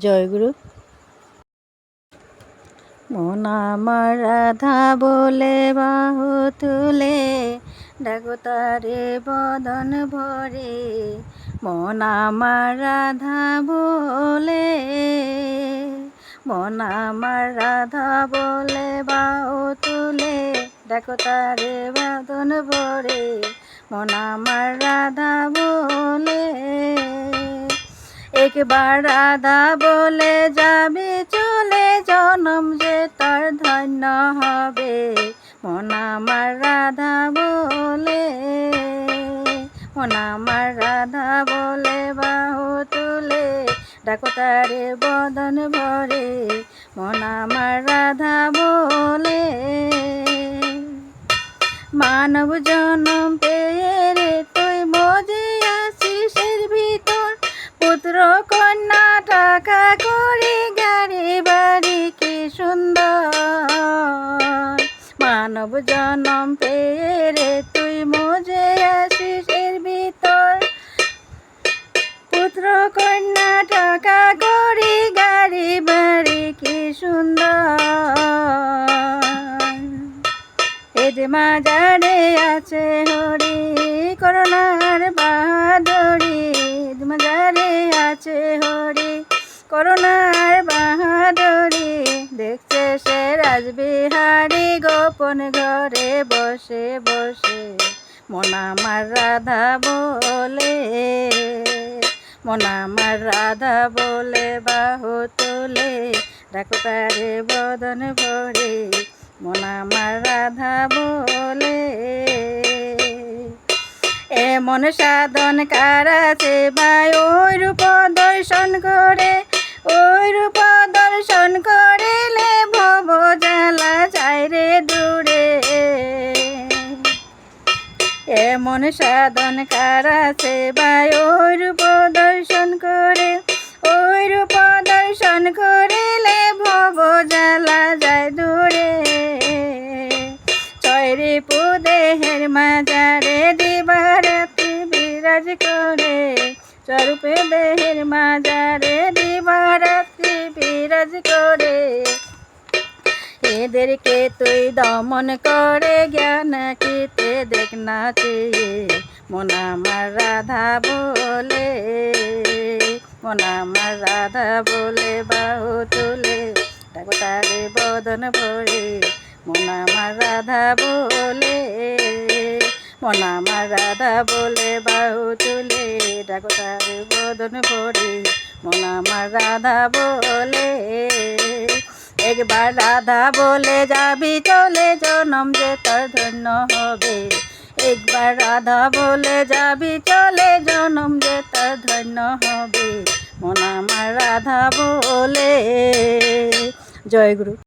জয়গুরু। মন আমার রাধা বলে বাহু তুলে ডাকো তারে বদন ভরে। মন আমার রাধা বলে, মন আমার রাধা বলে বাহু তুলে ডাকো তারে বদন ভরে। মন আমার রাধা বলে, একবার রাধা বলে যাবে চলে, জনম যে তার ধন্য হবে। মন আমার রাধা বলে, মন আমার রাধা বলে বাহু তুলে ডাকো তারে বদন ভরে। মন আমার রাধা বলে, মানব জনম পেয়ে রে তুই মজে আসিস এর ভিতর। পুত্র কন্যা টাকা করি গাড়ি বাড়ি কি সুন্দর। মানব জনম পেয়ে রে তুই মজে আসিস এর ভিতর। পুত্র কন্যা টাকা করি গাড়ি বাড়ি কি সুন্দর। এ যে মাজারে আছে হরি করুণার বাহাদুরি। মাজারে আছে হরি করুণার বাহাদুরি। দেখছে সে রাজবিহারী গোপন ঘরে বসে বসে। মন আমার রাধা বলে, মন আমার রাধা বলে বাহু তুলে ডাকো তারে বদন ভরে। মন আমার রাধা বলে, এমন সাধন কার আছে ভাই ওই রূপ দর্শন করে। ওই রূপ দর্শন করিলে ভব জ্বালা যায় রে দূরে। এমন সাধন কার আছে ভাই ওই রূপ দর্শন করে। ওই রূপ দর্শন করিলে ভব জ্বালা যায় দূরে। ছয় রিপু দেহের মাজারে দিবারাত্রি বিরাজ করে। স্বরূপে দেহের মাজারে দিবারাত্রি বিরাজ করে। এদেরকে তুই দমন করে জ্ঞান কিতে দেখ না চেয়ে। মন আমার রাধা বলে, মন আমার রাধা বলে বাহু তুলে ডাকো তারে বদন ভরে। মন আমার রাধা বলে, মন আমার রাধা বলে বাহু তুলে ডাকো তারে বদন ভরে। মন আমার রাধা বলে, একবার রাধা বলে যাবি চলে, জনম যে তোর ধন্য হবে। একবার রাধা বলে যাবি চলে, জনম যে তোর ধন্য হবে। মন আমার রাধা বলে। জয়গুরু।